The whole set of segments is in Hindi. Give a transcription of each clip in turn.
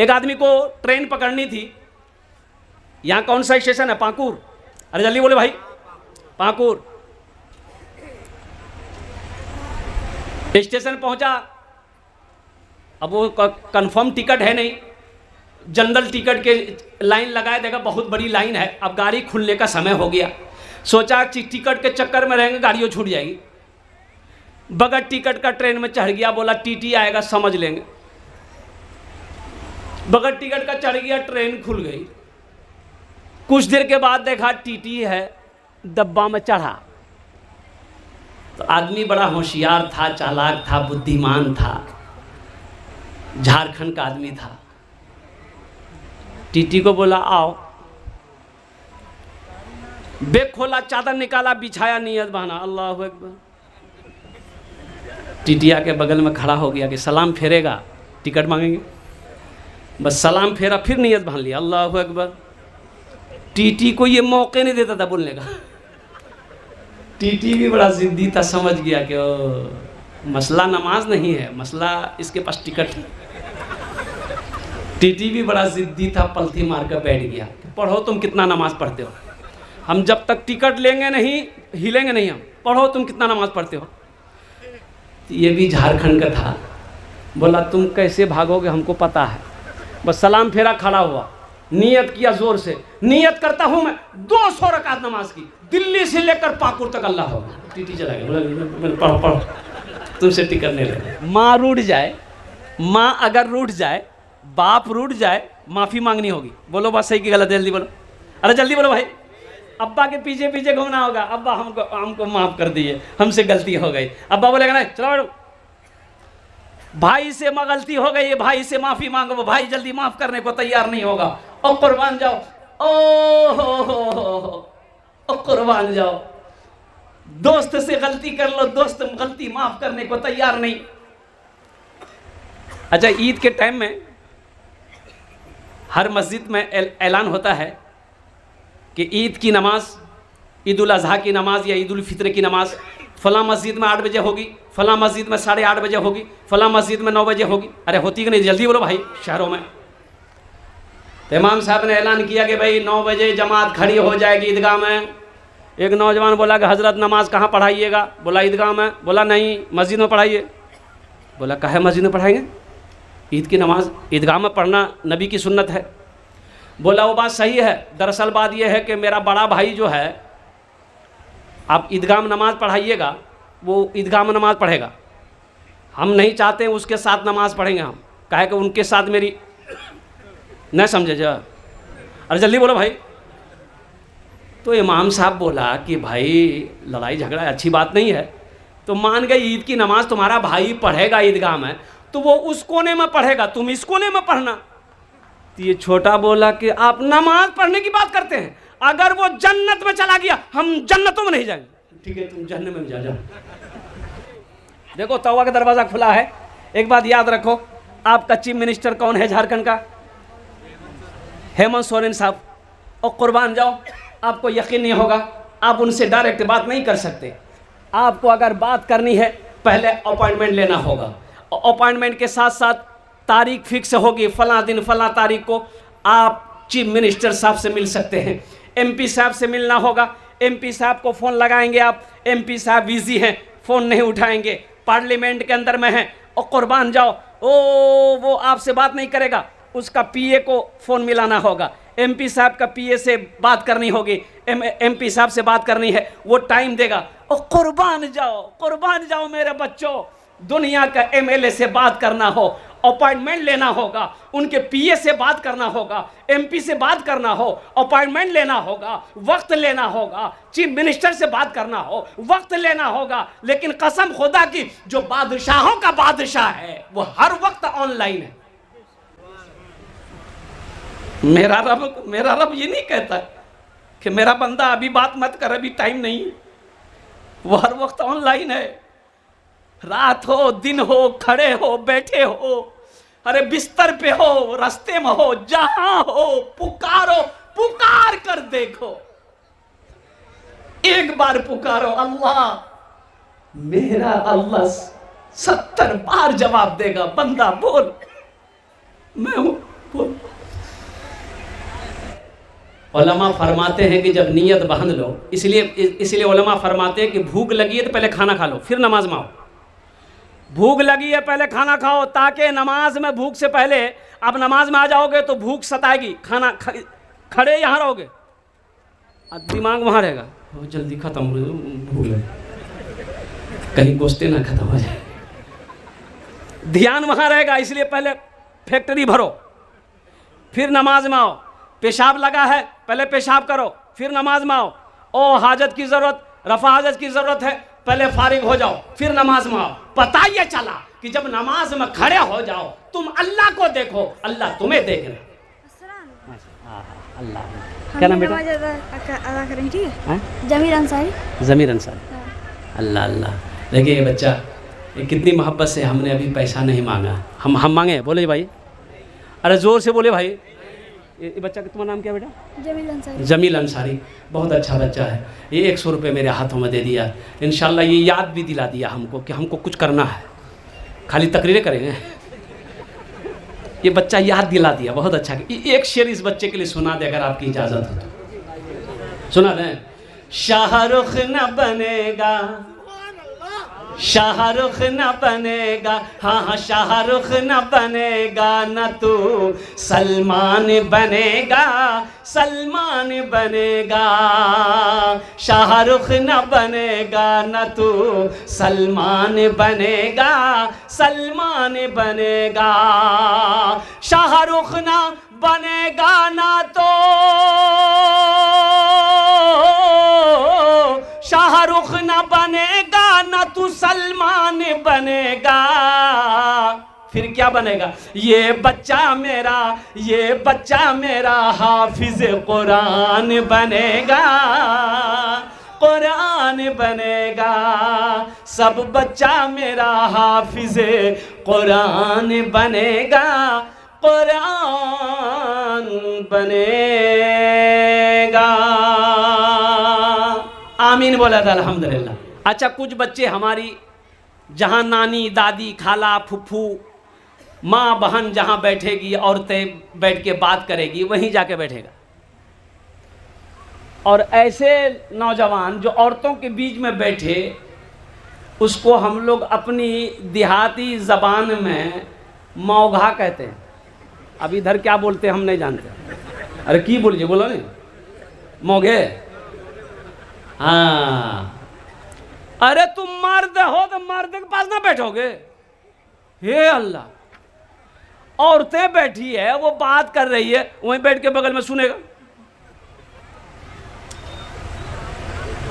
एक आदमी को ट्रेन पकड़नी थी। यहाँ कौन सा स्टेशन है? पाकुर। अरे जल्दी बोले भाई, पाकुर। स्टेशन पहुंचा, अब वो कंफर्म टिकट है नहीं, जनरल टिकट के लाइन लगाए, देखा बहुत बड़ी लाइन है, अब गाड़ी खुलने का समय हो गया। सोचा टिकट के चक्कर में रहेंगे गाड़ियों छूट जाएगी। बगैर टिकट का ट्रेन में चढ़ गया, बोला टीटी आएगा समझ लेंगे। बगैर टिकट का चढ़ गया, ट्रेन खुल गई। कुछ देर के बाद देखा टीटी है, डब्बा में चढ़ा। तो आदमी बड़ा होशियार था, चालाक था, बुद्धिमान था, झारखंड का आदमी था। टीटी को बोला आओ, बैग खोला, चादर निकाला, बिछाया, नियत बहाना, अल्लाह अकबर। टीटी आके बगल में खड़ा हो गया कि सलाम फेरेगा, टिकट मांगेंगे। बस सलाम फेरा, फिर नियत बांध लिया, अल्लाह अकबर। टीटी को ये मौके नहीं देता था बोलने का। टीटी भी बड़ा जिद्दी था, समझ गया कि ओ मसला नमाज नहीं है, मसला इसके पास टिकट है। टीटी भी बड़ा जिद्दी था, पलथी मार कर बैठ गया। पढ़ो तुम कितना नमाज पढ़ते हो, हम जब तक टिकट लेंगे नहीं हिलेंगे नहीं, हम पढ़ो तुम कितना नमाज पढ़ते हो। ये भी झारखंड का था, बोला तुम कैसे भागोगे हमको पता है। बस सलाम फेरा, खड़ा हुआ, नियत किया जोर से, नियत करता हूँ मैं 200 रकात नमाज की, दिल्ली से लेकर पाकुर तक अल्लाह होगा। टीटी चला गया, बोला पढ़ो पढ़ो, तुमसे टिकट नहीं ले। माँ रूठ जाए, माँ अगर रूठ जाए, बाप रूठ जाए, माफ़ी मांगनी होगी। बोलो बात सही की गलत है, जल्दी बोलो, अरे जल्दी बोलो भाई। अब्बा के पीछे पीछे घूमना होगा, अब्बा हमको माफ़ कर दिए, हमसे गलती हो गई। अब्बा बोलेगा नहीं, चलो बैठो, भाई से गलती हो गई, भाई से माफ़ी मांगो, वो भाई जल्दी माफ़ करने को तैयार नहीं होगा। ओ कुर्बान जाओ, ओ कुर्बान जाओ, दोस्त से गलती कर लो, दोस्त गलती माफ़ करने को तैयार नहीं। अच्छा, ईद के टाइम में हर मस्जिद में ऐलान होता है कि ईद की नमाज, ईद उल अज़हा की नमाज या ईद उल फित्र की नमाज फला मस्जिद में 8 बजे होगी, फला मस्जिद में 8:30 बजे होगी, फला मस्जिद में 9 बजे होगी। अरे होती कि नहीं, जल्दी बोलो भाई शहरों में। तो इमाम साहब ने ऐलान किया कि भाई 9 बजे जमात खड़ी हो जाएगी ईदगाह में। एक नौजवान बोला कि हज़रत नमाज कहाँ पढ़ाइएगा? बोला ईदगाह में। बोला नहीं, मस्जिद में पढ़ाइए। बोला काहे मस्जिद में पढ़ाएंगे? ईद की नमाज ईदगाह में पढ़ना नबी की सुन्नत है। बोला वो बात सही है, दरअसल बात यह है कि मेरा बड़ा भाई जो है, आप ईदगाह में नमाज पढ़ाइएगा, वो ईदगाह में नमाज पढ़ेगा, हम नहीं चाहते उसके साथ नमाज पढ़ेंगे हम, कहे कि उनके साथ मेरी न समझे जा। अरे जल्दी बोलो भाई। तो इमाम साहब बोला कि भाई लड़ाई झगड़ा अच्छी बात नहीं है, तो मान गए ईद की नमाज तुम्हारा भाई पढ़ेगा ईदगाह में, तो वो उस कोने में पढ़ेगा, तुम इस कोने में पढ़ना। तो ये छोटा बोला कि आप नमाज पढ़ने की बात करते हैं, अगर वो जन्नत में चला गया हम जन्नतों में नहीं जाएंगे। ठीक है तुम जन्नत में जा जाओ। देखो तौबा का दरवाजा खुला है। एक बात याद रखो, आपका चीफ मिनिस्टर कौन है झारखंड का? हेमंत सोरेन साहब। और कुर्बान जाओ, आपको यकीन नहीं होगा, आप उनसे डायरेक्ट बात नहीं कर सकते। आपको अगर बात करनी है पहले अपॉइंटमेंट लेना होगा, अपॉइंटमेंट के साथ साथ तारीख फिक्स होगी, फला दिन फला तारीख को आप चीफ मिनिस्टर साहब से मिल सकते हैं। एमपी साहब से मिलना होगा, एमपी साहब को फ़ोन लगाएंगे आप, एमपी साहब बिजी हैं, फ़ोन नहीं उठाएंगे, पार्लियामेंट के अंदर में है। और कुर्बान जाओ, वो आपसे बात नहीं करेगा, उसका पीए को फ़ोन मिलाना होगा, एमपी साहब का पीए से बात करनी होगी, एमपी साहब से बात करनी है, वो टाइम देगा। और कुर्बान जाओ मेरे बच्चों, दुनिया का एमएलए से बात करना हो, अपॉइंटमेंट लेना होगा, उनके पीए से बात करना होगा, एमपी से बात करना हो, अपॉइंटमेंट लेना होगा, वक्त लेना होगा, चीफ मिनिस्टर से बात करना हो, वक्त लेना होगा। लेकिन कसम खुदा की, जो बादशाहों का बादशाह है वो हर वक्त ऑनलाइन है। मेरा रब ये नहीं कहता कि मेरा बंदा अभी बात मत कर, अभी टाइम नहीं है। वो हर वक्त ऑनलाइन है। रात हो, दिन हो, खड़े हो, बैठे हो, अरे बिस्तर पे हो, रास्ते में हो, जहां हो, पुकारो, पुकार कर देखो। एक बार पुकारो अल्लाह, मेरा अल्लाह 70 बार जवाब देगा। बंदा बोल, मैं हूं, उलमा फरमाते हैं कि जब नीयत बांध लो, इसलिए उलमा फरमाते हैं कि भूख लगी है तो पहले खाना खा लो फिर नमाज में आओ। भूख लगी है पहले खाना खाओ, ताकि नमाज में भूख से पहले आप नमाज में आ जाओगे तो भूख सताएगी, खाना खड़े यहाँ रहोगे, दिमाग वहाँ रहेगा, जल्दी खत्म हो भूख लगी, कहीं गोश्ते ना खत्म हो जाए, ध्यान वहाँ रहेगा। इसलिए पहले फैक्ट्री भरो फिर नमाज में आओ। पेशाब लगा है पहले पेशाब करो फिर नमाज में आओ। ओ हाजत की ज़रूरत, रफ़ा हाजत की ज़रूरत है, पहले फारिग हो जाओ फिर नमाज में आओ। पता ये चला कि जब नमाज में खड़े हो जाओ तुम अल्लाह को देखो, अल्लाह तुम्हें देख रहे। अल्लाह क्या नाम बेटा? अदा करें, ठीक है? जमीर अंसारी। ज़मीर अंसारी। अल्लाह अल्लाह। देखिए ये बच्चा ये कितनी मोहब्बत से, हमने अभी पैसा नहीं मांगा, हम मांगे, बोले भाई, अरे ज़ोर से बोले भाई। ये बच्चा का तुम्हारा नाम क्या बेटा? जमील अंसारी। जमील अंसारी, बहुत अच्छा बच्चा है। ये 100 रुपये मेरे हाथों में दे दिया। इंशाल्लाह ये याद भी दिला दिया हमको कि हमको कुछ करना है, खाली तकरीरें करेंगे। ये बच्चा याद दिला दिया, बहुत अच्छा। एक शेर इस बच्चे के लिए सुना दे अगर आपकी इजाज़त हो तो सुना दें। शाहरुख न बनेगा, शाहरुख न बनेगा, हाँ हाँ शाहरुख न बनेगा, न तू सलमान बनेगा, सलमान बनेगा। शाहरुख न बनेगा, न तू सलमान बनेगा, सलमान बनेगा। शाहरुख न बनेगा ना तो शाहरुख न बनेगा, न तू सलमान बनेगा, फिर क्या बनेगा? ये बच्चा मेरा हाफिज कुरान बनेगा, कुरान बनेगा। सब बच्चा मेरा हाफिज कुरान बनेगा, कुरान बनेगा। आमीन बोला था अल्हम्दुलिल्लाह। अच्छा, कुछ बच्चे हमारी जहाँ नानी दादी खाला फुफ्फू माँ बहन जहाँ बैठेगी, औरतें बैठ के बात करेगी, वहीं जाके बैठेगा। और ऐसे नौजवान जो औरतों के बीच में बैठे, उसको हम लोग अपनी देहाती ज़बान में मौघा कहते हैं। अब इधर क्या बोलते हैं हम नहीं जानते। अरे की बोलिए, बोलो नहीं, मौघे। हाँ, अरे तुम मर्द हो तो मर्द के पास ना बैठोगे? हे अल्लाह, औरतें बैठी है, वो बात कर रही है, वहीं बैठ के बगल में सुनेगा।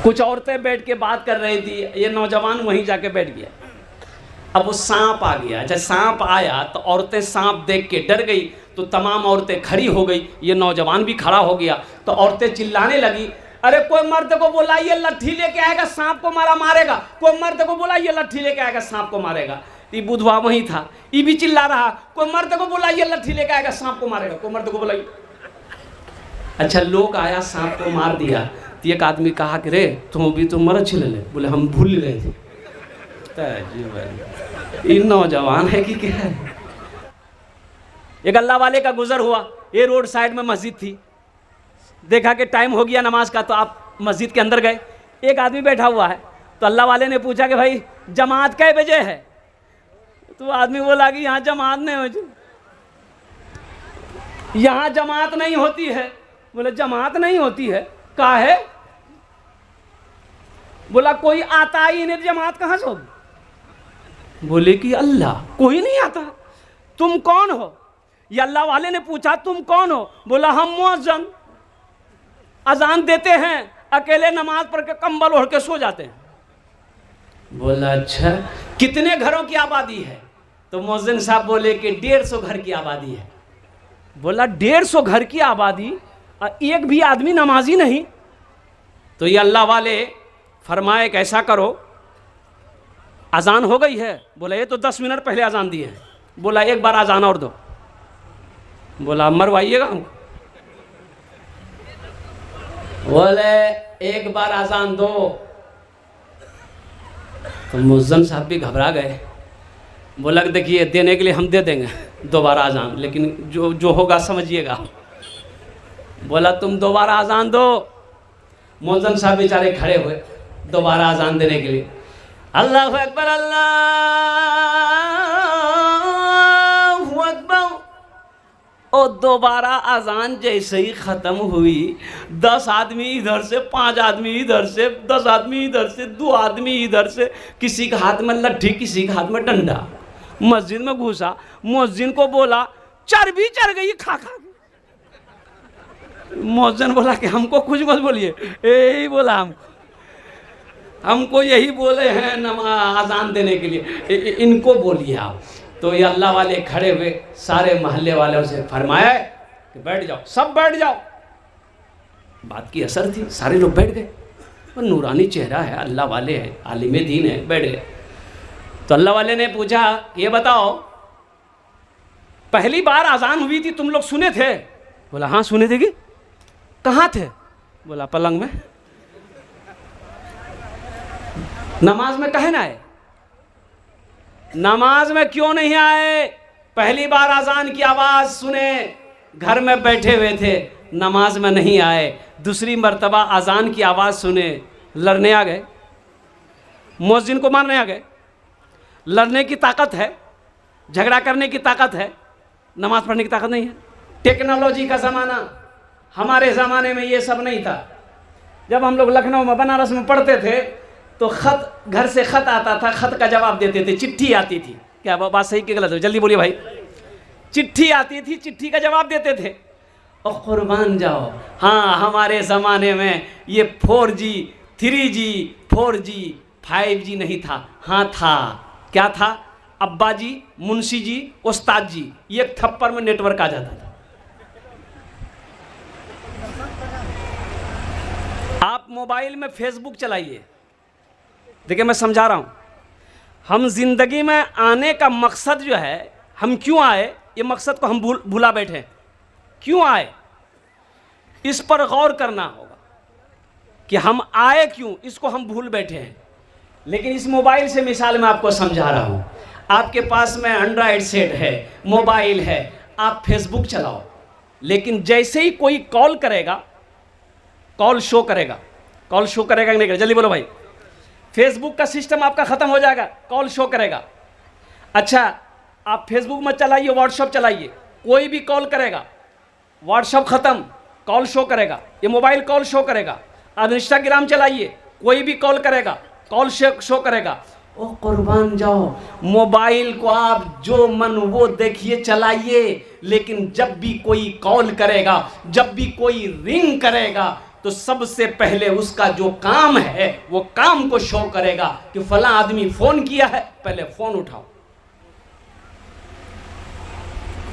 कुछ औरतें बैठ के बात कर रही थी, ये नौजवान वहीं जाके बैठ गया। अब वो सांप आ गया। जब सांप आया तो औरतें सांप देख के डर गई, तो तमाम औरतें खड़ी हो गई, ये नौजवान भी खड़ा हो गया। तो औरतें चिल्लाने लगी, अरे कोई मर्द को बुलाइए, लट्ठी लेके आएगा, सांप को मारेगा। कोई मर्द को बुलाइए, लट्ठी लेके आएगा, सांप को मारेगा। ये बुधवा वहीं था, ये भी चिल्ला रहा, कोई मर्द को बुलाइए, लट्ठी लेके आएगा, सांप को मारेगा। कोई मर्द को बुलाइए। अच्छा, लोग आया, सांप को मार दिया। तो एक आदमी कहा कि रे तुम भी तो मर छिल ले। बोले हम भूल गए थे। ये नौजवान है कि क्या है? एक अल्लाह वाले का गुजर हुआ, ये रोड साइड में मस्जिद थी, देखा कि टाइम हो गया नमाज का, तो आप मस्जिद के अंदर गए। एक आदमी बैठा हुआ है, तो अल्लाह वाले ने पूछा कि भाई जमात कै बजे है? तो आदमी बोला कि यहाँ जमात नहीं होती, यहाँ जमात नहीं होती है। बोले जमात नहीं होती है, का है? बोला कोई आता ही नहीं, जमात कहाँ से होगी? बोले कि अल्लाह, कोई नहीं आता। तुम कौन हो? ये अल्लाह वाले ने पूछा तुम कौन हो? बोला हम मुअज्जिन, अजान देते हैं, अकेले नमाज पढ़ के कंबल ओढ़ के सो जाते हैं। बोला अच्छा, कितने घरों की आबादी है? तो मुअज्जिन साहब बोले कि 150 घर की आबादी है। बोला 150 घर की आबादी, एक भी आदमी नमाजी नहीं? तो ये अल्लाह वाले फरमाए कि ऐसा करो, अजान हो गई है। बोला ये तो 10 मिनट पहले अजान दी है। बोला एक बार अजान और दो। बोला मरवाइएगा हमको? बोले एक बार अजान दो। तो मुअज्जिन साहब भी घबरा गए। बोला कि देखिए देने के लिए हम दे देंगे दोबारा अजान, लेकिन जो होगा समझिएगा। बोला तुम दोबारा अजान दो। मौजन साहब बेचारे खड़े हुए दोबारा अजान देने के लिए। अल्लाहु अकबर, अल्लाहु अकबर। और दोबारा अजान जैसे ही ख़त्म हुई, 10 आदमी इधर से, 5 आदमी इधर से, 10 आदमी इधर से, 2 आदमी इधर से, किसी के हाथ में लट्ठी, किसी के हाथ में डंडा, मस्जिद में घुसा। मुअज्जिन को बोला चर्बी चढ़ गई खा खा के। मुअज्जिन बोला कि हमको कुछ मत बोलिए, यही बोला हमको यही बोले हैं नमाज अजान देने के लिए, इनको बोलिए आप। तो ये अल्लाह वाले खड़े हुए, सारे मोहल्ले वालों से फरमाया कि बैठ जाओ, सब बैठ जाओ। बात की असर थी, सारे लोग बैठ गए। और नूरानी चेहरा है, अल्लाह वाले हैं, आलिम दीन है, बैठ गए। तो अल्लाह वाले ने पूछा ये बताओ पहली बार अजान हुई थी तुम लोग सुने थे? बोला हाँ सुने थे। कि कहाँ थे? बोला पलंग में। नमाज में कहे ना आए? नमाज में क्यों नहीं आए? पहली बार अजान की आवाज़ सुने, घर में बैठे हुए थे, नमाज में नहीं आए। दूसरी मर्तबा अजान की आवाज़ सुने, लड़ने आ गए, मुअज्जिन को मारने आ गए। लड़ने की ताकत है, झगड़ा करने की ताकत है, नमाज पढ़ने की ताकत नहीं है। टेक्नोलॉजी का ज़माना, हमारे ज़माने में ये सब नहीं था। जब हम लोग लखनऊ में, बनारस में पढ़ते थे तो ख़त, घर से ख़त आता था, ख़त का जवाब देते थे। चिट्ठी आती थी, क्या बात सही कि गलत है? जल्दी बोलिए भाई। चिट्ठी आती थी, चिट्ठी का जवाब देते थे। और कुर्बान जाओ, हाँ हमारे ज़माने में ये 4G, 3G, 4G, 5G नहीं था। हाँ था, क्या था? अब्बा जी, मुंशी जी, उस्ताद जी, एक थप्पड़ में नेटवर्क आ जाता था। आप मोबाइल में फेसबुक चलाइए, देखिए मैं समझा रहा हूँ। हम जिंदगी में आने का मकसद जो है, हम क्यों आए, ये मकसद को हम भूला बैठे। क्यों आए इस पर गौर करना होगा कि हम आए क्यों, इसको हम भूल बैठे हैं। लेकिन इस मोबाइल से मिसाल मैं आपको समझा रहा हूँ। आपके पास में एंड्रॉयड सेट है, मोबाइल है, आप फेसबुक चलाओ, लेकिन जैसे ही कोई कॉल करेगा, कॉल शो करेगा। कॉल शो करेगा कि नहीं करेगा? जल्दी बोलो भाई। फेसबुक का सिस्टम आपका ख़त्म हो जाएगा, कॉल शो करेगा। अच्छा आप फेसबुक मत चलाइए, व्हाट्सअप चलाइए, कोई भी कॉल करेगा, व्हाट्सअप ख़त्म, कॉल शो करेगा, ये मोबाइल कॉल शो करेगा। आप इंस्टाग्राम चलाइए, कोई भी कॉल करेगा, कॉल शो करेगा। ओ कुर्बान जाओ, मोबाइल को आप जो मन वो देखिए, चलाइए, लेकिन जब भी कोई कॉल करेगा, जब भी कोई रिंग करेगा, तो सबसे पहले उसका जो काम है वो काम को शो करेगा कि फला आदमी फोन किया है, पहले फोन उठाओ।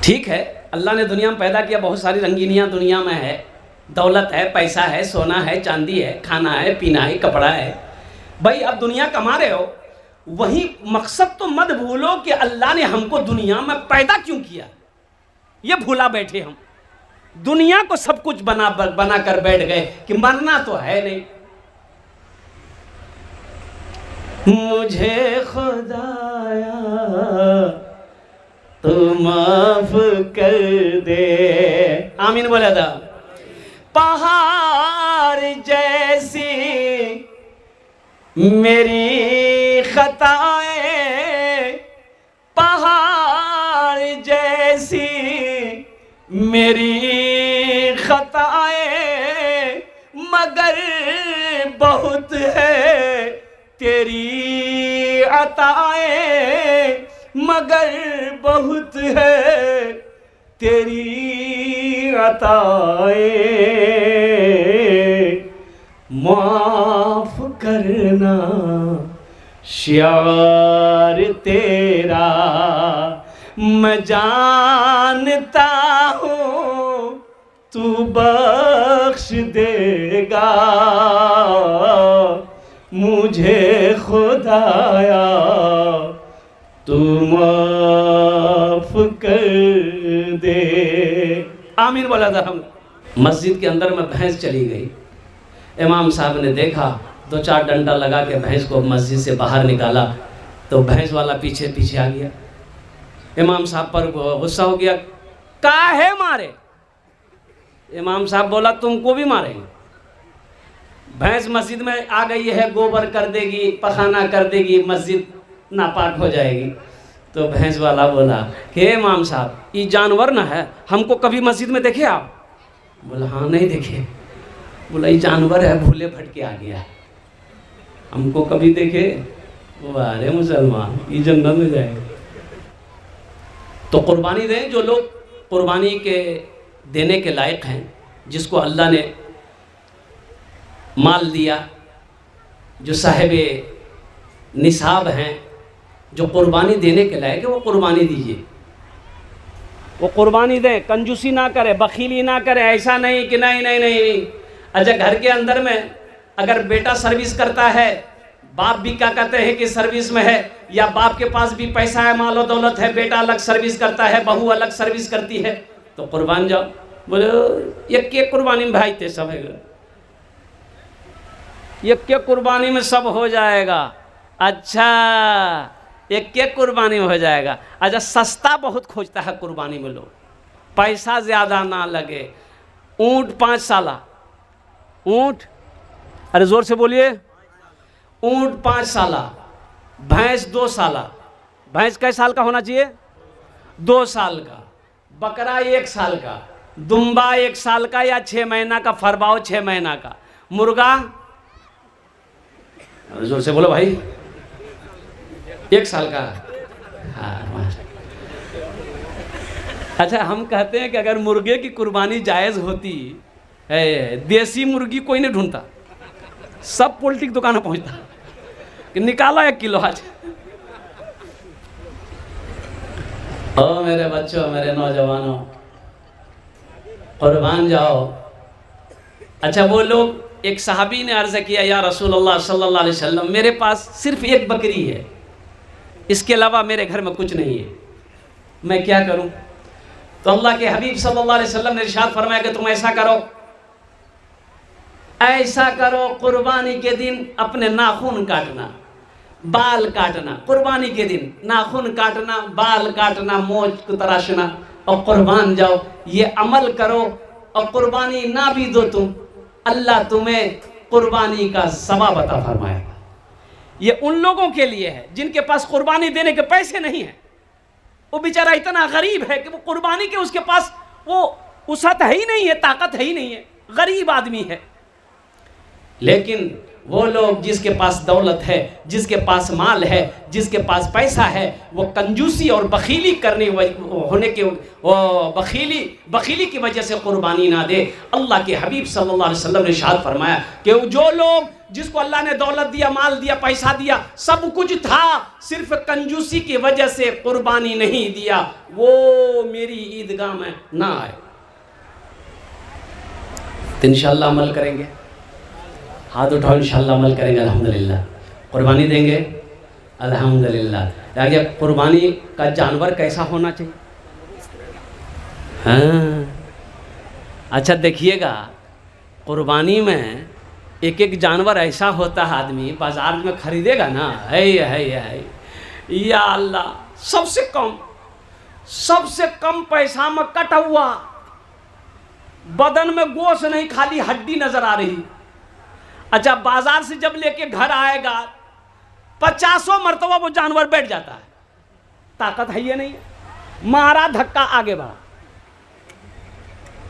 ठीक है, अल्लाह ने दुनिया में पैदा किया, बहुत सारी रंगीनियां दुनिया में है, दौलत है, पैसा है, सोना है, चांदी है, खाना है, पीना है, कपड़ा है। भाई अब दुनिया कमा रहे हो, वही मकसद तो मत भूलो कि अल्लाह ने हमको दुनिया में पैदा क्यों किया, ये भूला बैठे हम। दुनिया को सब कुछ बना कर बैठ गए कि मरना तो है नहीं। मुझे खुदाया तू माफ कर दे, आमीन बोला था। पहाड़ जैसी मेरी खताएं, पहाड़ जैसी मेरी खताएं, मगर बहुत है तेरी अताएं, मगर बहुत है तेरी अताएं। माफ करना शार तेरा मैं जानता हूँ, तू बख्श देगा मुझे खुदाया, तू माफ कर दे। आमीन बोला था हम। मस्जिद के अंदर में भैंस चली गई, इमाम साहब ने देखा, 2-4 डंडा लगा के भैंस को मस्जिद से बाहर निकाला, तो भैंस वाला पीछे पीछे आ गया। इमाम साहब पर गुस्सा हो गया, काहे मारे? इमाम साहब बोला तुमको भी मारेंगे। भैंस मस्जिद में आ गई है, गोबर कर देगी, पखाना कर देगी, मस्जिद नापाक हो जाएगी। तो भैंस वाला बोला कि इमाम साहब ये जानवर ना है, हमको कभी मस्जिद में देखे आप? बोला हाँ नहीं देखे। बोला ये जानवर है, भूले भटके आ गया, हमको कभी देखे? बोला अरे मुसलमान ये जन्नत में जाएंगे। तो कुर्बानी दें जो लोग कुर्बानी के देने के लायक हैं, जिसको अल्लाह ने माल दिया, जो साहिब निसाब हैं, जो कुर्बानी देने के लायक है, वो कुर्बानी दीजिए, वो कुर्बानी दें, कंजूसी ना करें, बखीली ना करें। ऐसा नहीं कि नहीं नहीं नहीं। अच्छा घर के अंदर में अगर बेटा सर्विस करता है, बाप भी क्या कहते हैं कि सर्विस में है, या बाप के पास भी पैसा है, मालो दौलत है, बेटा अलग सर्विस करता है, बहू अलग सर्विस करती है, तो कुर्बान जाओ। बोले एक के कुर्बानी में भाई थे सब है, एक के कुर्बानी में सब हो जाएगा। अच्छा एक के कुर्बानी में हो जाएगा। अच्छा सस्ता बहुत खोजता है कुर्बानी में लोग, पैसा ज़्यादा ना लगे। ऊँट 5 साला, ऊँट, अरे ज़ोर से बोलिए, ऊँट 5 साला, भैंस 2 साला। भैंस कै साल का होना चाहिए? 2 साल का। बकरा 1 साल का, दुम्बा 1 साल का या 6 महीना का, फरबाओ 6 महीना का, मुर्गा, जोर से बोलो भाई, 1 साल का। हाँ। अच्छा हम कहते हैं कि अगर मुर्गे की कुर्बानी जायज़ होती है, देसी मुर्गी कोई नहीं ढूंढता, सब पोल्ट्री की दुकान पहुंचता कि निकालो 1 किलो आज। ओ मेरे बच्चों, मेरे नौजवानों, कुर्बान जाओ। अच्छा वो लोग, एक सहाबी ने अर्ज़ किया, या रसूलल्लाह सल्लल्लाहु अलैहि वसल्लम मेरे पास सिर्फ 1 बकरी है, इसके अलावा मेरे घर में कुछ नहीं है, मैं क्या करूं? तो अल्लाह के हबीब सल्लल्लाहु अलैहि वसल्लम ने इरशाद फरमाया कि तुम ऐसा करो, ऐसा करो, कुर्बानी के दिन अपने नाखून काटना, बाल काटना, कुर्बानी के दिन नाखून काटना, बाल काटना, मोछ को तराशना और कुर्बान जाओ। ये अमल करो और कुर्बानी ना भी दो तुम, अल्लाह तुम्हें कुर्बानी का सवाब अता फरमाएगा। ये उन लोगों के लिए है जिनके पास कुर्बानी देने के पैसे नहीं है। वो बेचारा इतना गरीब है कि वो कुर्बानी के उसके पास वो वसअत है ही नहीं है, ताकत है ही नहीं है, गरीब आदमी है। लेकिन वो लोग जिसके पास दौलत है, जिसके पास माल है, जिसके पास पैसा है, वो कंजूसी और बखीली करने होने के बखीली की वजह से कुर्बानी ना दे। अल्लाह के हबीब सल्लल्लाहु अलैहि वसल्लम ने इरशाद फरमाया कि जो लोग, जिसको अल्लाह ने दौलत दिया, माल दिया, पैसा दिया, सब कुछ था, सिर्फ कंजूसी की वजह से कुर्बानी नहीं दिया, वो मेरी ईदगाह में ना आए। तो इंशाअल्लाह अमल करेंगे, हाथ उठाओ, इंशाअल्लाह अमल करेंगे, अल्हम्दुलिल्लाह, कुर्बानी देंगे, अल्हम्दुलिल्लाह। आगे कुर्बानी का जानवर कैसा होना चाहिए? हाँ अच्छा देखिएगा, कुर्बानी में एक एक जानवर ऐसा होता है, आदमी बाजार में खरीदेगा ना, है या अल्लाह, सबसे कम पैसा में कटा हुआ, बदन में गोश्त नहीं, खाली हड्डी नजर आ रही। अच्छा बाजार से जब लेके घर आएगा, 50 मरतबा वो जानवर बैठ जाता है, ताकत है ये नहीं, मारा धक्का आगे बढ़ा।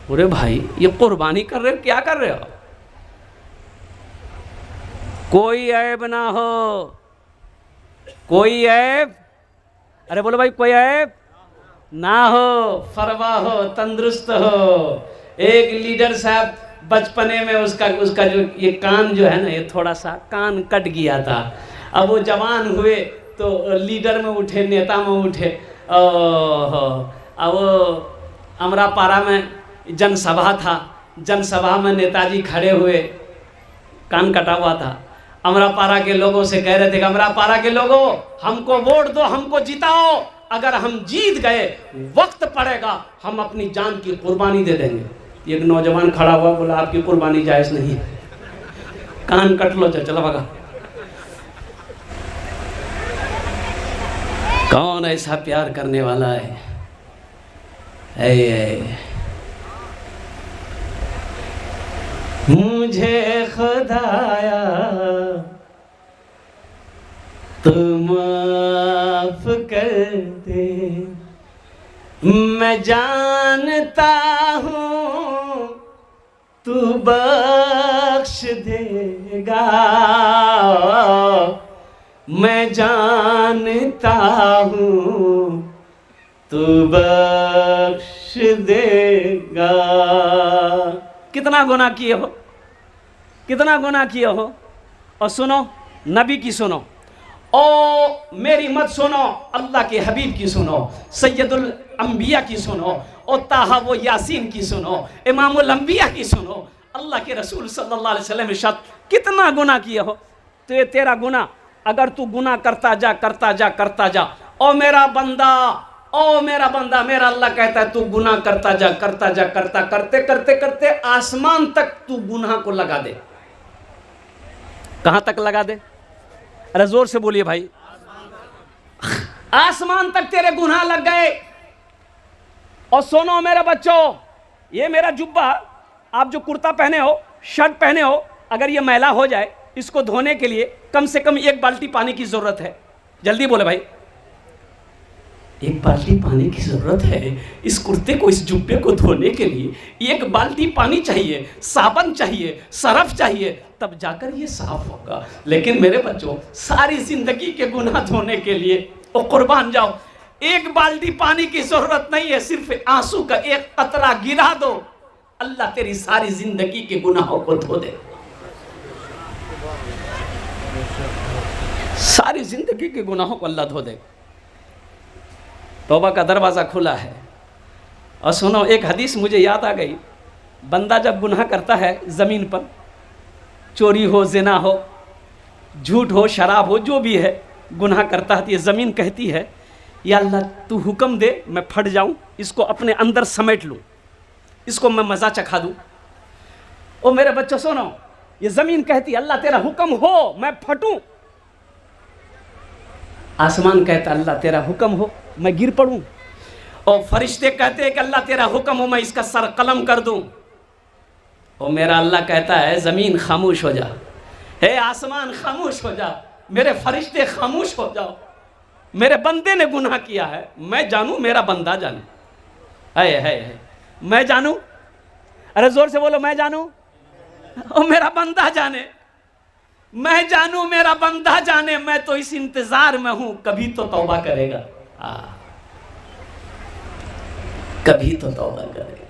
अरे भाई ये कुर्बानी कर रहे हो, क्या कर रहे हो? कोई ऐब ना हो, कोई ऐब, अरे बोलो भाई, कोई ऐब ना हो, फरवा हो, तंदुरुस्त हो। एक लीडर साहब बचपने में उसका जो ये कान जो है ना, ये थोड़ा सा कान कट गया था। अब वो जवान हुए तो लीडर में उठे, नेता में उठे। अब वो अमरापारा में जनसभा था, जनसभा में नेताजी खड़े हुए, कान कटा हुआ था। अमरापारा के लोगों से कह रहे थे कि अमरापारा के लोगों, हमको वोट दो, हमको जिताओ, अगर हम जीत गए, वक्त पड़ेगा, हम अपनी जान की कुर्बानी दे देंगे। एक नौजवान खड़ा हुआ, बोला आपकी कुर्बानी जायज़ नहीं है, कान कट लो, चला भगा। कौन ऐसा प्यार करने वाला है? ऐ मुझे खुदाया तू माफ कर दे, मैं जानता हूँ तू बख्श देगा, मैं जानता हूँ तू बख्श देगा। कितना गुनाह किए हो, कितना गुनाह किए हो। और सुनो नबी की सुनो, ओ मेरी मत सुनो, अल्लाह के हबीब की सुनो, सैयदुल अंबिया की सुनो, ओ ताहा वो यासीन की सुनो, इमामुल अंबिया की सुनो। अल्लाह के रसूल सल्लल्लाहु अलैहि वसल्लम इरशाद, कितना गुनाह किए हो। तो ये तेरा गुनाह, अगर तू गुनाह करता जा करता जा करता जा, ओ मेरा बंदा, ओ मेरा बंदा, मेरा अल्लाह कहता है तू गुनाह करता जा करता जा, करता करते करते करते आसमान तक तू गुनाह को लगा दे। कहां तक लगा दे? अरे जोर से बोलिए भाई। आसमान तक तेरे गुनाह लग गए। और सुनो मेरे बच्चों, ये मेरा जुब्बा, आप जो कुर्ता पहने हो, शर्ट पहने हो, अगर ये मैला हो जाए, इसको धोने के लिए कम से कम 1 बाल्टी पानी की जरूरत है। जल्दी बोले भाई, 1 बाल्टी पानी की जरूरत है। इस कुर्ते को, इस जुब्बे को धोने के लिए 1 बाल्टी पानी चाहिए, साबुन चाहिए, सरफ चाहिए, तब जाकर ये साफ होगा। लेकिन मेरे बच्चों, सारी जिंदगी के गुनाह धोने के लिए ओ कुर्बान जाओ, 1 बाल्टी पानी की जरूरत नहीं है, सिर्फ आंसू का 1 कतरा गिरा दो, अल्लाह तेरी सारी जिंदगी के गुनाहों को धो दे। सारी जिंदगी के गुनाहों को अल्लाह धो दे। तौबा का दरवाज़ा खुला है। और सुनो, एक हदीस मुझे याद आ गई। बंदा जब गुनाह करता है ज़मीन पर, चोरी हो, ज़िना हो, झूठ हो, शराब हो, जो भी है गुनाह करता है, तो ये ज़मीन कहती है, या अल्लाह तू हुक्म दे मैं फट जाऊं, इसको अपने अंदर समेट लूं, इसको मैं मज़ा चखा दूं। ओ मेरे बच्चों सुनो, ये ज़मीन कहती है अल्लाह तेरा हुक्म हो मैं फटूं। आसमान कहता अल्लाह तेरा हुक्म हो मैं गिर पड़ूं। और फरिश्ते कहते हैं कि अल्लाह तेरा हुक्म हो मैं इसका सर कलम कर दूं। और मेरा अल्लाह कहता है ज़मीन खामोश हो जा, हे आसमान खामोश हो जा, मेरे फरिश्ते खामोश हो जाओ, मेरे बंदे ने गुनाह किया है, मैं जानूं मेरा बंदा जाने। है मैं जानूं, अरे जोर से बोलो, मैं जानूं और मेरा बंदा जाने, मैं जानूं मेरा बंदा जाने। मैं तो इस इंतजार में हूं, कभी तो तौबा करेगा, कभी तो तौबा करेगा।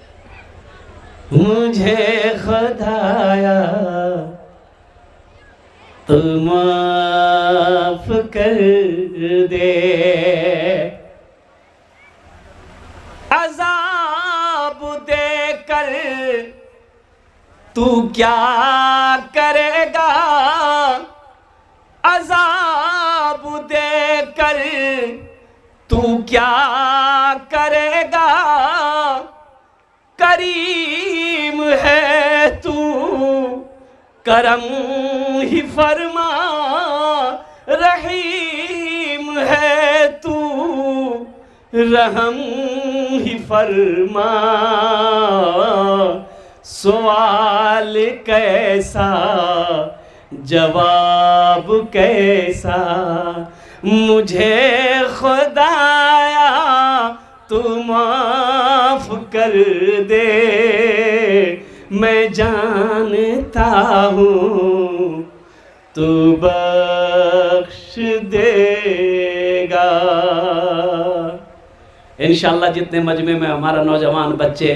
मुझे खुदाया तू माफ कर दे, अज़ाब देकर तू क्या करेगा, अज़ाब देकर तू क्या करेगा, करीम है तू करम ही फरमा, रहीम है तू रहम ही फरमा। सवाल कैसा जवाब कैसा, मुझे खुदाया तू माफ कर दे, मैं जानता हूँ तू बख्श देगा। इंशाअल्लाह जितने मजमे में हमारा नौजवान बच्चे,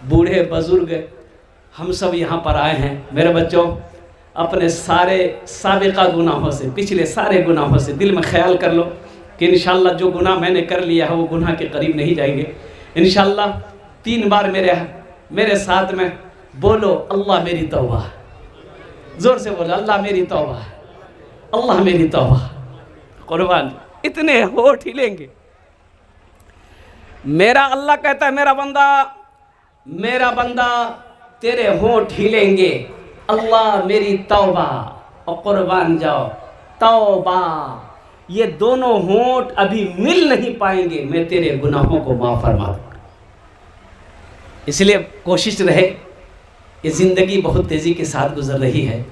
बूढ़े बुजुर्ग, हम सब यहाँ पर आए हैं, मेरे बच्चों अपने सारे साबिका गुनाहों से, पिछले सारे गुनाहों से दिल में ख्याल कर लो कि इंशाअल्लाह जो गुनाह मैंने कर लिया है वो गुनाह के करीब नहीं जाएंगे। इंशाअल्लाह 3 बार मेरे साथ में बोलो, अल्लाह मेरी तौबा। जोर से बोलो, अल्लाह मेरी तौबा, अल्लाह मेरी तौबा। कुर्बान, इतने होठ हिलेंगे। मेरा अल्लाह कहता है मेरा बंदा तेरे होठ हिलेंगे, अल्लाह मेरी तौबा। और कुर्बान जाओ, तौबा ये दोनों होंठ अभी मिल नहीं पाएंगे, मैं तेरे गुनाहों को माफ़ फरमा दूंगा। इसलिए कोशिश रहे, ये ज़िंदगी बहुत तेज़ी के साथ गुजर रही है,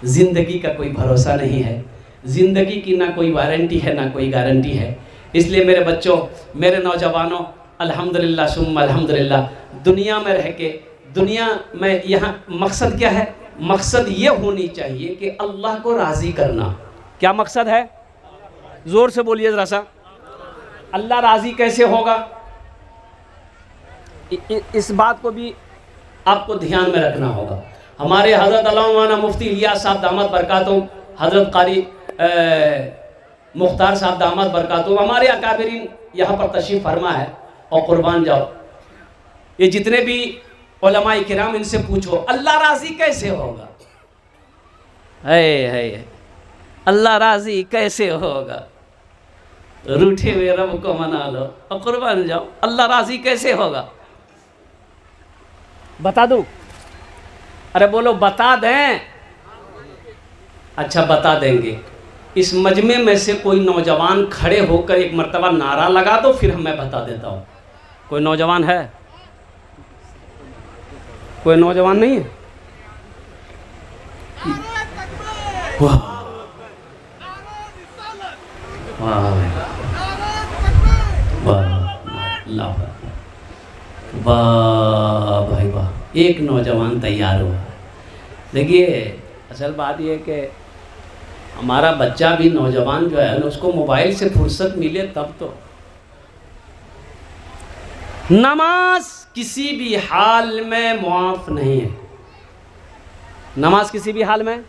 ज़िंदगी का कोई भरोसा नहीं है, ज़िंदगी की ना कोई वारंटी है ना कोई गारंटी है। इसलिए मेरे बच्चों, मेरे नौजवानों, अल्हम्दुलिल्लाह सुम्मा अल्हम्दुलिल्लाह, दुनिया में रह के, दुनिया में यहाँ मकसद क्या है? मकसद ये होनी चाहिए कि अल्लाह को राज़ी करना। क्या मकसद है? ज़ोर से बोलिए ज़रा सा। अल्लाह राज़ी कैसे होगा? इस बात को भी आपको ध्यान में रखना होगा। हमारे हज़रत अल्लामा मुफ्ती इलियास साहब दामद बरकातुहू, हज़रत कारी मुख्तार साहब दामद बरकातुहू, हमारे अकाबिरीन यहाँ पर तशरीफ़ फरमा है। और कुर्बान जाओ, ये जितने भी उलमाए किराम, इनसे पूछो अल्लाह राज़ी कैसे होगा? है अल्लाह राज़ी कैसे होगा? रूठे हुए रब को मना लो और कुर्बान जाओ। अल्लाह राज़ी कैसे होगा? बता दूं? अरे बोलो, बता दें? अच्छा, बता देंगे। इस मजमे में से कोई नौजवान खड़े होकर एक मर्तबा नारा लगा दो, फिर मैं बता देता हूँ। कोई नौजवान है? कोई नौजवान नहीं है? वाह वाह वाह वाह भाई वाह, एक नौजवान तैयार हुआ। देखिए, असल बात यह है कि हमारा बच्चा भी नौजवान जो है ना, उसको मोबाइल से फुर्सत मिले तब तो। नमाज किसी भी हाल में मुआफ़ नहीं है। नमाज किसी भी हाल में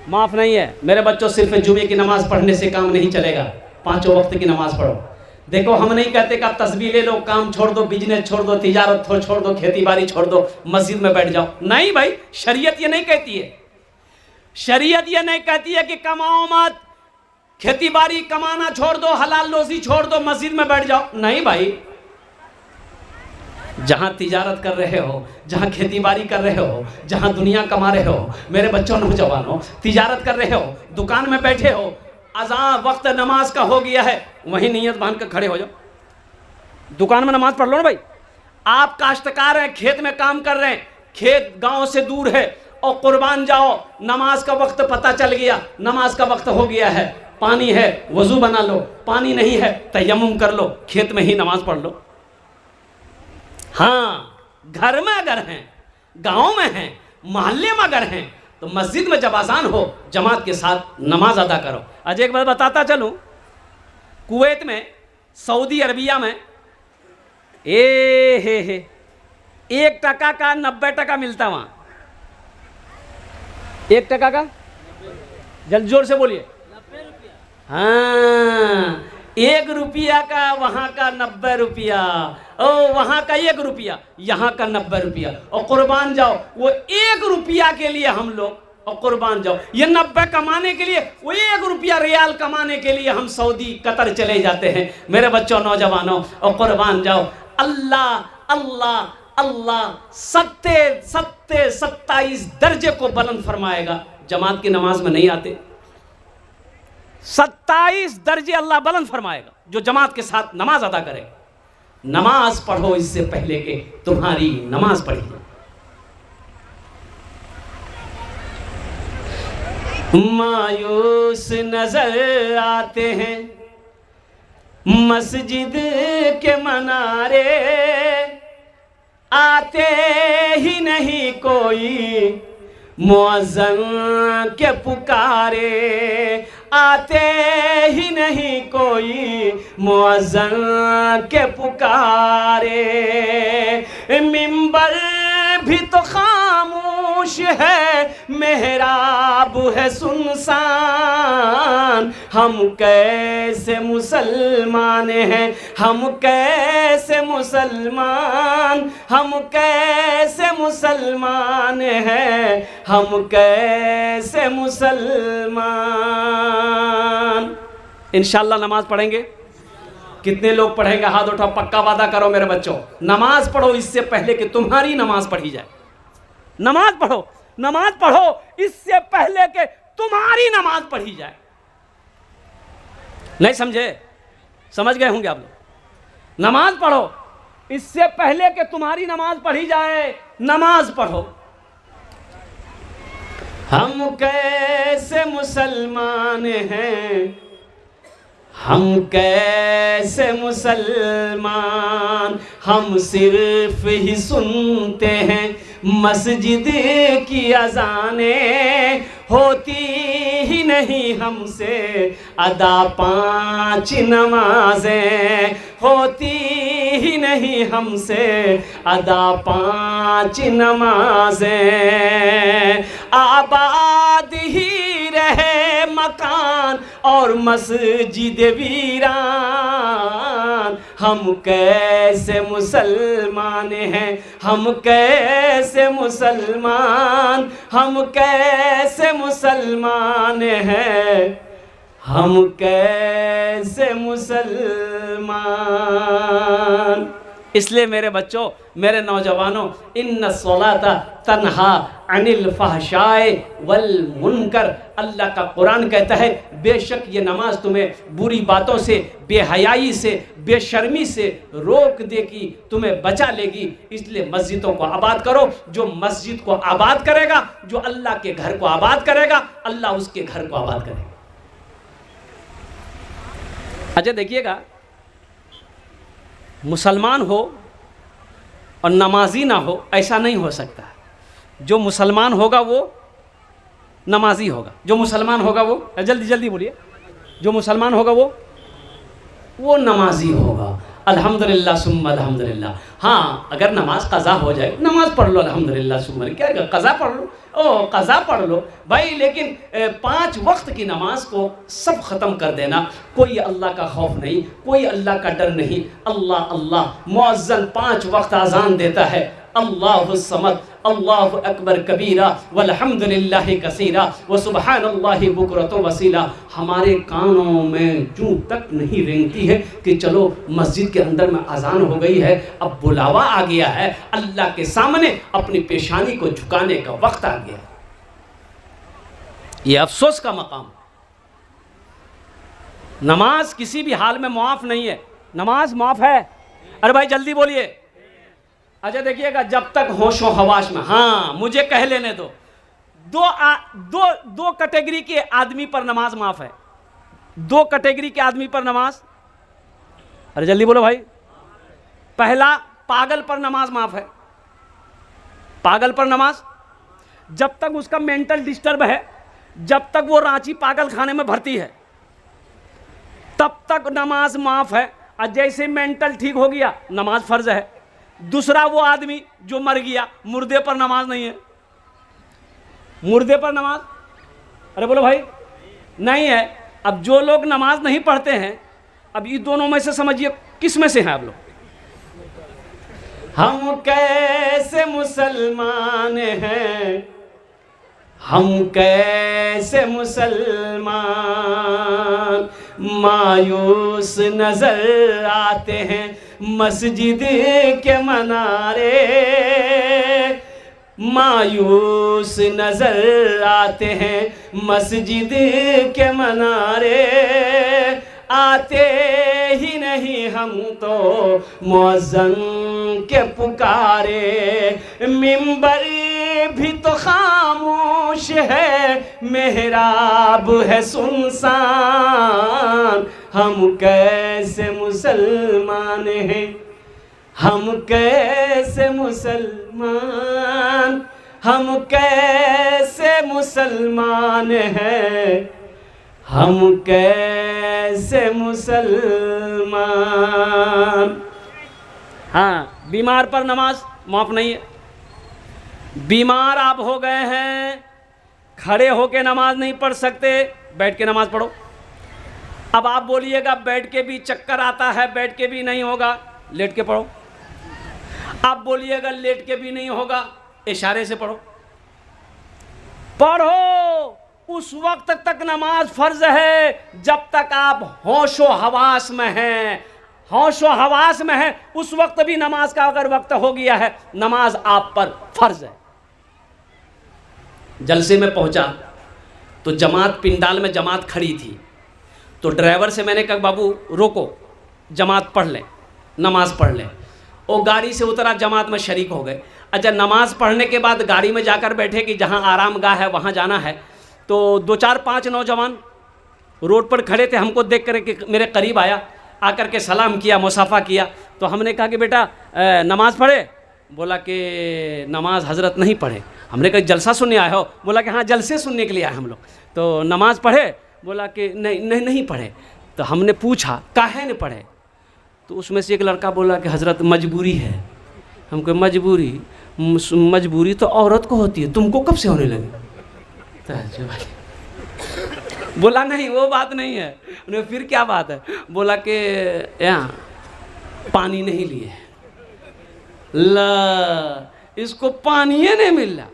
माफ़ नहीं है। मेरे बच्चों, सिर्फ जुमे की नमाज़ पढ़ने से काम नहीं चलेगा, पांचों वक्त की नमाज़ पढ़ो। देखो, हम नहीं कहते कि आप तस्बीह ले लो, काम छोड़ दो, बिजनेस छोड़ दो, तिजारत छोड़ दो, खेती बाड़ी छोड़ दो, मस्जिद में बैठ जाओ। नहीं भाई, शरीयत ये नहीं कहती है। शरीयत ये नहीं कहती है कि कमाओ मत, खेती बाड़ी कमाना छोड़ दो, हलाल रोजी छोड़ दो, मस्जिद में बैठ जाओ। नहीं भाई, जहां तिजारत कर रहे हो, जहां खेती बाड़ी कर रहे हो, जहां दुनिया कमा रहे हो, मेरे बच्चों नौजवानों, तिजारत कर रहे हो, दुकान में बैठे हो, अज़ान वक्त नमाज का हो गया है, वहीं नियत बांध कर खड़े हो जाओ, दुकान में नमाज पढ़ लो ना भाई। आप काश्तकार हैं, खेत में काम कर रहे हैं, खेत गांव से दूर है, और कुर्बान जाओ, नमाज का वक्त पता चल गया, नमाज का वक्त हो गया है, पानी है वजू बना लो, पानी नहीं है तयम्मुम कर लो, खेत में ही नमाज पढ़ लो। हाँ, घर में अगर हैं, गांव में हैं, मोहल्ले में अगर हैं, तो मस्जिद में जब अज़ान हो, जमात के साथ नमाज अदा करो। आज एक बार बताता चलूं, कुवैत में, सऊदी अरबिया में, 1 टका का 90 टका मिलता वहाँ। 1 टका का, जल्द जोर से बोलिए। हाँ, 1 रुपया का वहाँ का 90 रुपया, और वहाँ का 1 रुपया, यहाँ का 90 रुपया। और कुर्बान जाओ, वो 1 रुपया के लिए हम लोग, और कुर्बान जाओ, ये 90 कमाने के लिए, वो 1 रुपया रियाल कमाने के लिए हम सऊदी कतर चले जाते हैं। मेरे बच्चों नौजवानों, और कुर्बान जाओ, अल्लाह अल्लाह अल्लाह 27 दर्जे को बुलंद फरमाएगा। जमात की नमाज में नहीं आते, 27 दर्जे अल्लाह बुलंद फरमाएगा जो जमात के साथ नमाज अदा करे। नमाज पढ़ो इससे पहले कि तुम्हारी नमाज पढ़ी जाए। मायूस नजर आते हैं मस्जिद के मनारे, आते ही नहीं कोई मुअज्जिन के पुकारे, आते ही नहीं कोई मुअज्जिन के पुकारे। मिंबर भी तो खामोश है, मेहराब है सुनसान, हम कैसे मुसलमान हैं, हम कैसे मुसलमान, हम कैसे मुसलमान हैं, हम कैसे मुसलमान। इंशाअल्लाह नमाज पढ़ेंगे। कितने लोग पढ़ेंगे? हाथ उठाओ, पक्का वादा करो मेरे बच्चों। नमाज पढ़ो इससे पहले कि तुम्हारी नमाज पढ़ी जाए। नमाज पढ़ो, नमाज पढ़ो इससे पहले कि तुम्हारी नमाज पढ़ी जाए। नहीं समझे? समझ गए होंगे आप लोग। नमाज पढ़ो, इससे पहले कि तुम्हारी नमाज पढ़ी जाए नमाज पढ़ो। हम कैसे मुसलमान हैं, हम कैसे मुसलमान, हम सिर्फ ही सुनते हैं मस्जिद की अज़ानें, होती ही नहीं हमसे अदा 5 नमाजें, होती ही नहीं हमसे अदा 5 नमाजें। आबाद ही रहे मकान और मस्जिद वीरान, हम कैसे मुसलमान हैं, हम कैसे मुसलमान, हम कैसे मुसलमान हैं, हम कैसे मुसलमान। इसलिए मेरे बच्चों, मेरे नौजवानों, इन्ना सलाता तन्हा अनिल फहशाए वल मुनकर, अल्लाह का कुरान कहता है बेशक ये नमाज तुम्हें बुरी बातों से, बेहयाई से, बेशर्मी से रोक देगी, तुम्हें बचा लेगी। इसलिए मस्जिदों को आबाद करो। जो मस्जिद को आबाद करेगा, जो अल्लाह के घर को आबाद करेगा, अल्लाह उसके घर को आबाद करेगा। अच्छा देखिएगा, मुसलमान हो और नमाजी ना हो, ऐसा नहीं हो सकता। जो मुसलमान होगा वो नमाजी होगा, जो मुसलमान होगा वो, जल्दी जल्दी बोलिए, जो मुसलमान होगा वो नमाजी होगा। अल्हम्दुलिल्लाह सुम्मा अल्हम्दुलिल्लाह। हाँ, अगर नमाज कज़ा हो जाए, नमाज पढ़ लो अल्हम्दुलिल्लाह सुम्मा, क्या कज़ा पढ़ लो, ओ कज़ा पढ़ लो भाई, लेकिन 5 वक्त की नमाज को सब ख़त्म कर देना। कोई अल्लाह का खौफ नहीं, कोई अल्लाह का डर नहीं। अल्लाह अल्लाह, मुअज्जिन 5 वक्त अज़ान देता है, अल्लाहु समद, अल्लाहु अकबर कबीरा वल्हम्दुलिल्लाहि कसीरा व सुब्हानल्लाहि बुकरतु वसीला। हमारे कानों में जूं तक नहीं रेंगती है कि चलो मस्जिद के अंदर में अजान हो गई है, अब बुलावा आ गया है, अल्लाह के सामने अपनी पेशानी को झुकाने का वक्त आ गया। ये अफसोस का मकाम। नमाज किसी भी हाल में मुआफ नहीं है। नमाज मुआफ है? अरे भाई जल्दी बोलिए। अच्छा देखिएगा, जब तक होशो हवाश में, हाँ मुझे कह लेने दो, दो कैटेगरी के आदमी पर नमाज माफ है। 2 कैटेगरी के आदमी पर नमाज, अरे जल्दी बोलो भाई। पहला, पागल पर नमाज माफ है। पागल पर नमाज, जब तक उसका मेंटल डिस्टर्ब है, जब तक वो रांची पागल खाने में भर्ती है, तब तक नमाज माफ है। और जैसे मेंटल ठीक हो गया, नमाज फर्ज है। दूसरा वो आदमी जो मर गया, मुर्दे पर नमाज नहीं है। मुर्दे पर नमाज, अरे बोलो भाई, नहीं है। अब जो लोग नमाज नहीं पढ़ते हैं, अब ये दोनों में से समझिए किस में से हैं आप लोग? हम कैसे मुसलमान हैं, हम कैसे मुसलमान, मायूस नजर आते हैं मस्जिद के मनारे, मायूस नजर आते हैं मस्जिद के मनारे, आते ही नहीं हम तो मुअज्जिन के पुकारे, मिंबर भी तो खामोश है, मेहराब है सुनसान, हम कैसे मुसलमान हैं, हम कैसे मुसलमान, हम कैसे मुसलमान हैं, हम कैसे मुसलमान। हाँ, बीमार पर नमाज माफ नहीं है। बीमार आप हो गए हैं, खड़े होके नमाज नहीं पढ़ सकते, बैठ के नमाज पढ़ो। अब आप बोलिएगा बैठ के भी चक्कर आता है, बैठ के भी नहीं होगा, लेट के पढ़ो। आप बोलिएगा लेट के भी नहीं होगा, इशारे से पढ़ो। पढ़ो, उस वक्त तक नमाज फर्ज है जब तक आप होशो हवास में हैं। होशो हवास में है, उस वक्त भी नमाज का अगर वक्त हो गया है, नमाज आप पर फर्ज है। जलसे में पहुंचा तो जमात, पिंडाल में जमात खड़ी थी, तो ड्राइवर से मैंने कहा बाबू रोको, जमात पढ़ लें, नमाज़ पढ़ लें। वो गाड़ी से उतरा, जमात में शरीक हो गए। अच्छा, नमाज़ पढ़ने के बाद गाड़ी में जाकर बैठे कि जहाँ आराम गाह है वहाँ जाना है, तो 2-4-5 नौजवान रोड पर खड़े थे। हमको देख कर के मेरे करीब आया, आकर के सलाम किया, मुसाफा किया। तो हमने कहा कि बेटा नमाज़ पढ़े? बोला कि नमाज हज़रत नहीं पढ़े। हमने कहा जलसा सुनने आए हो? बोला कि हाँ जलसे सुनने के लिए आए हम लोग। तो नमाज़ पढ़े? बोला कि नहीं पढ़े। तो हमने पूछा काहे नहीं पढ़े? तो उसमें से एक लड़का बोला कि हज़रत मजबूरी है। हमको मजबूरी तो औरत को होती है, तुमको कब से होने लगी? बोला नहीं वो बात नहीं है। फिर क्या बात है? बोला कि यहाँ पानी नहीं लिए। ला, इसको पानी ही नहीं मिल रहा।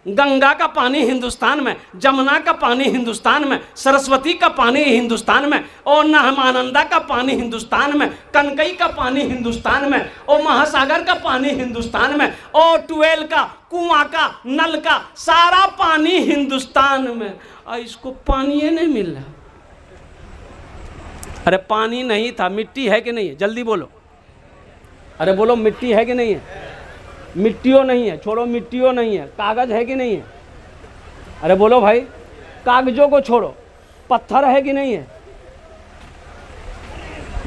गंगा का पानी हिंदुस्तान में, जमुना का पानी हिंदुस्तान में, सरस्वती का पानी हिंदुस्तान में, और नहमानंदा का पानी हिंदुस्तान में, कनकई का पानी हिंदुस्तान में, और महासागर का पानी हिंदुस्तान में, और ट्यूबवेल का, कुआं का, नल का, सारा पानी हिंदुस्तान में, और इसको पानी ही नहीं मिल रहा। अरे पानी नहीं था, मिट्टी है कि नहीं है? जल्दी बोलो, अरे बोलो मिट्टी है कि नहीं है? मिट्टियों नहीं है, छोड़ो मिट्टियों नहीं है। कागज है कि नहीं है? अरे बोलो भाई, कागजों को छोड़ो, पत्थर है कि नहीं है?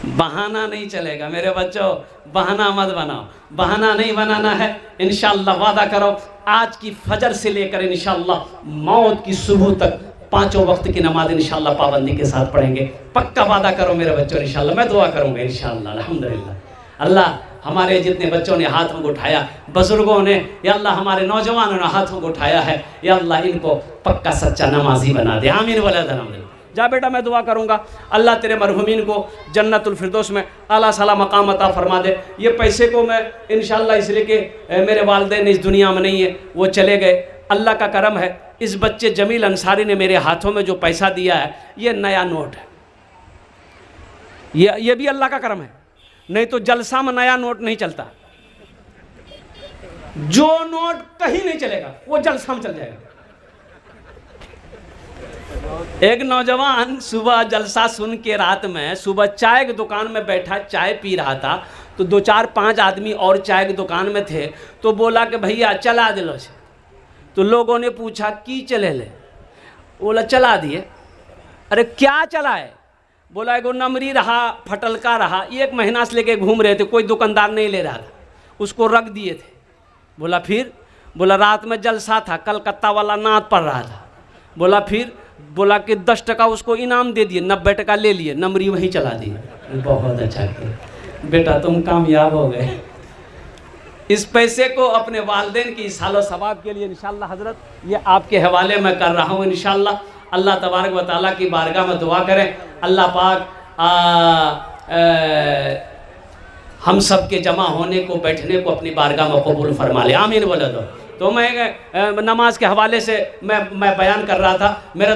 बहाना नहीं चलेगा मेरे बच्चों, बहाना मत बनाओ, बहाना नहीं बनाना है। इंशाअल्लाह वादा करो, आज की फजर से लेकर इंशाअल्लाह मौत की सुबह तक 5 वक्त की नमाज इंशाअल्लाह पाबंदी के साथ पढ़ेंगे। पक्का वादा करो मेरे बच्चों, इंशाअल्लाह। मैं दुआ करूंगा इंशाअल्लाह। अल्हम्दुलिल्लाह, अल्लाह हमारे जितने बच्चों ने हाथों को उठाया, बुजुर्गों ने, या अल्लाह हमारे नौजवानों ने हाथों को उठाया है, या अल्लाह इनको पक्का सच्चा नमाजी बना दे। आमीन वला अल्हम्दुलिल्लाह। जा बेटा मैं दुआ करूंगा, अल्लाह तेरे मरहुमीन को जन्नतुल फिरदौस में आला साला मकाम अता फरमा दे। ये पैसे को मैं इंशाअल्लाह इसलिए कि मेरे वालिदैन इस दुनिया में नहीं है, वो चले गए। अल्लाह का करम है, इस बच्चे जमील अंसारी ने मेरे हाथों में जो पैसा दिया है, ये नया नोट है। ये भी अल्लाह का करम है, नहीं तो जलसा में नया नोट नहीं चलता। जो नोट कहीं नहीं चलेगा वो जलसा में चल जाएगा। एक नौजवान सुबह जलसा सुन के रात में सुबह चाय की दुकान में बैठा, चाय पी रहा था, तो 2-4-5 आदमी और चाय की दुकान में थे। तो बोला कि भैया चला दिलो से। तो लोगों ने पूछा की चले ले? बोला चला दिए। अरे क्या चलाए? बोला एगो नमरी रहा, फटलका रहा, 1 महीना से लेके घूम रहे थे, कोई दुकानदार नहीं ले रहा था, उसको रख दिए थे। बोला फिर? बोला रात में जलसा था, कलकत्ता वाला नात पढ़ रहा था। बोला फिर? बोला कि 10 टका उसको इनाम दे दिए, 90 टका ले लिए, नमरी वहीं चला दी। बहुत अच्छा किया बेटा, तुम कामयाब हो गए। इस पैसे को अपने वालिदैन की सालो सवाब के लिए इंशाअल्लाह हजरत ये आपके हवाले में कर रहा हूँ। इंशाअल्लाह अल्लाह तबारक व तआला की बारगाह में दुआ करें, अल्लाह पाक हम सब के जमा होने को, बैठने को अपनी बारगाह में कबूल फरमा ले। आमीन बोले तो मैं नमाज के हवाले से मैं बयान कर रहा था। मेरे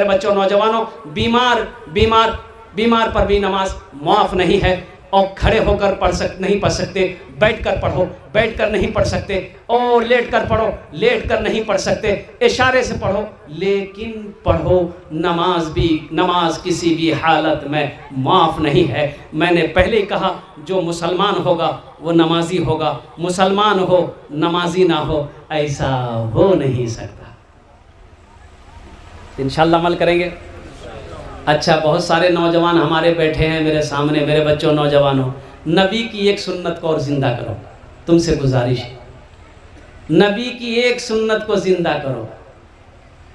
बच्चों, नौजवानों, बीमार पर भी नमाज माफ़ नहीं है। और खड़े होकर नहीं पढ़ सकते, बैठकर पढ़ो, बैठकर नहीं पढ़ सकते, और लेटकर पढ़ो, लेटकर नहीं पढ़ सकते, इशारे से पढ़ो, लेकिन पढ़ो। नमाज किसी भी हालत में माफ़ नहीं है। मैंने पहले ही कहा, जो मुसलमान होगा वो नमाजी होगा, मुसलमान हो नमाजी ना हो, ऐसा हो नहीं सकता। इंशाअल्लाह अमल करेंगे। अच्छा, बहुत सारे नौजवान हमारे बैठे हैं मेरे सामने। मेरे बच्चों, नौजवानों, नबी की एक सुन्नत को और ज़िंदा करो। तुमसे गुजारिश है, नबी की एक सुन्नत को ज़िंदा करो।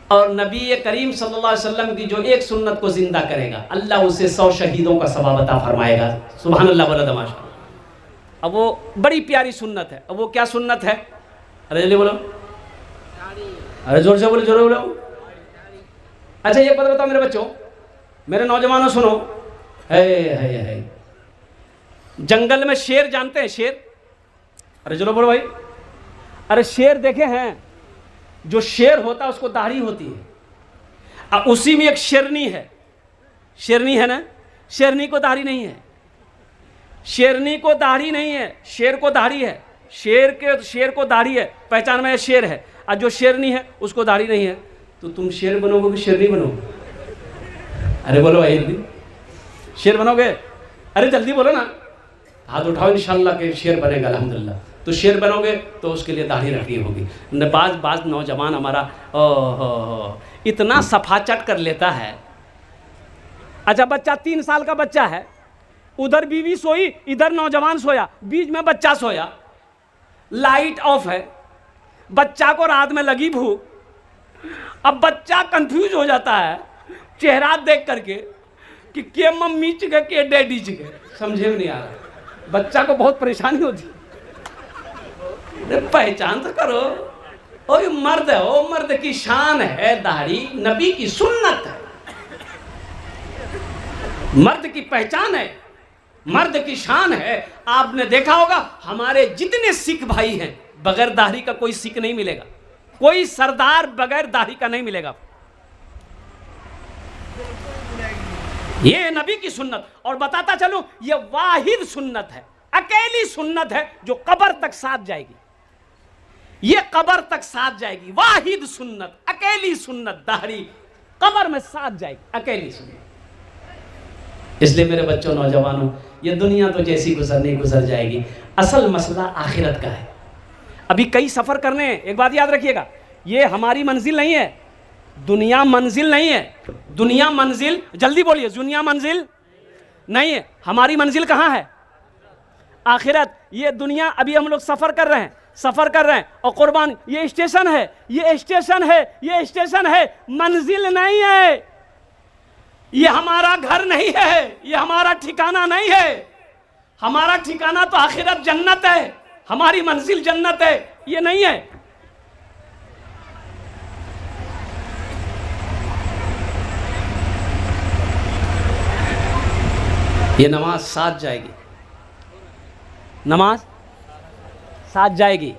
और नबी करीम सल्लल्लाहु अलैहि वसल्लम की जो एक सुन्नत को ज़िंदा करेगा, अल्लाह उसे 100 शहीदों का सवाब अता फरमाएगा। सुभान अल्लाह बोला तमाशा। अब वो बड़ी प्यारी सुन्नत है। अब वो क्या सुन्नत है? अरे जल्दी बोलो, अरे जोर से बोलो, जोर बोलो। अच्छा ये बताओ मेरे बच्चों, मेरे नौजवानों, सुनो। है जंगल में शेर जानते हैं? शेर, अरे चलो बोलो भाई। अरे शेर देखे हैं? जो शेर होता है उसको दाढ़ी होती है, उसी में एक शेरनी है। शेरनी है ना? शेरनी को दाढ़ी नहीं है, शेरनी को दाढ़ी नहीं है, शेर को दाढ़ी है। शेर को दाढ़ी है, पहचान में शेर है। और जो शेरनी है उसको दाढ़ी नहीं है। तो तुम शेर बनोगे कि शेरनी बनोगे? अरे बोलो भाई, जल्दी शेर बनोगे? अरे जल्दी बोलो ना, हाथ उठाओ, इंशाल्लाह के शेर बनेगा अल्हम्दुलिल्लाह। तो शेर बनोगे तो उसके लिए दाढ़ी रखनी होगी। बाज नौजवान हमारा इतना सफा चट कर लेता है। अच्छा, बच्चा 3 साल का बच्चा है, उधर बीवी सोई, इधर नौजवान सोया, बीच में बच्चा सोया, लाइट ऑफ है, बच्चा को रात में लगी भूख। अब बच्चा कंफ्यूज हो जाता है चेहरा देख करके कि के मम्मी चिके के डैडी चिके, समझे में नहीं आ रहा। बच्चा को बहुत परेशानी होती है। पहचान तो करो, ओ ये मर्द है, ओ मर्द की शान है दाढ़ी, नबी की सुन्नत है, मर्द की पहचान है, मर्द की शान है। आपने देखा होगा हमारे जितने सिख भाई हैं, बगैर दाढ़ी का कोई सिख नहीं मिलेगा, कोई सरदार बगैर दाढ़ी का नहीं मिलेगा। ये नबी की सुन्नत। और बताता चलूं, ये वाहिद सुन्नत है, अकेली सुन्नत है जो कब्र तक साथ जाएगी। ये कब्र तक साथ जाएगी, वाहिद सुन्नत, अकेली सुन्नत, दाढ़ी कब्र में साथ जाएगी, अकेली सुन्नत। इसलिए मेरे बच्चों, नौजवानों, ये दुनिया तो जैसी गुजरनी गुजर जाएगी, असल मसला आखिरत का है। अभी कई सफ़र करने हैं। एक बात याद रखिएगा, ये हमारी मंजिल नहीं है, दुनिया मंजिल नहीं है। दुनिया मंजिल, जल्दी बोलिए, दुनिया मंजिल नहीं है। हमारी मंजिल कहाँ है? आखिरत। ये दुनिया, अभी हम लोग सफ़र कर रहे हैं, सफ़र कर रहे हैं, और कुर्बान, ये स्टेशन है, ये स्टेशन है, ये स्टेशन है, मंजिल नहीं है। ये हमारा घर नहीं है, ये हमारा ठिकाना नहीं है। हमारा ठिकाना तो आखिरत, जन्नत है, हमारी मंजिल जन्नत है, ये नहीं है। ये नमाज साथ जाएगी, नमाज साथ जाएगी,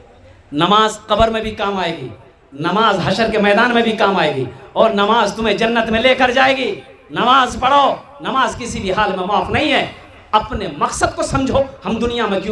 नमाज कब्र में भी काम आएगी, नमाज हशर के मैदान में भी काम आएगी, और नमाज तुम्हें जन्नत में लेकर जाएगी। नमाज पढ़ो, नमाज किसी भी हाल में माफ नहीं है। अपने मकसद को समझो, हम दुनिया में क्यों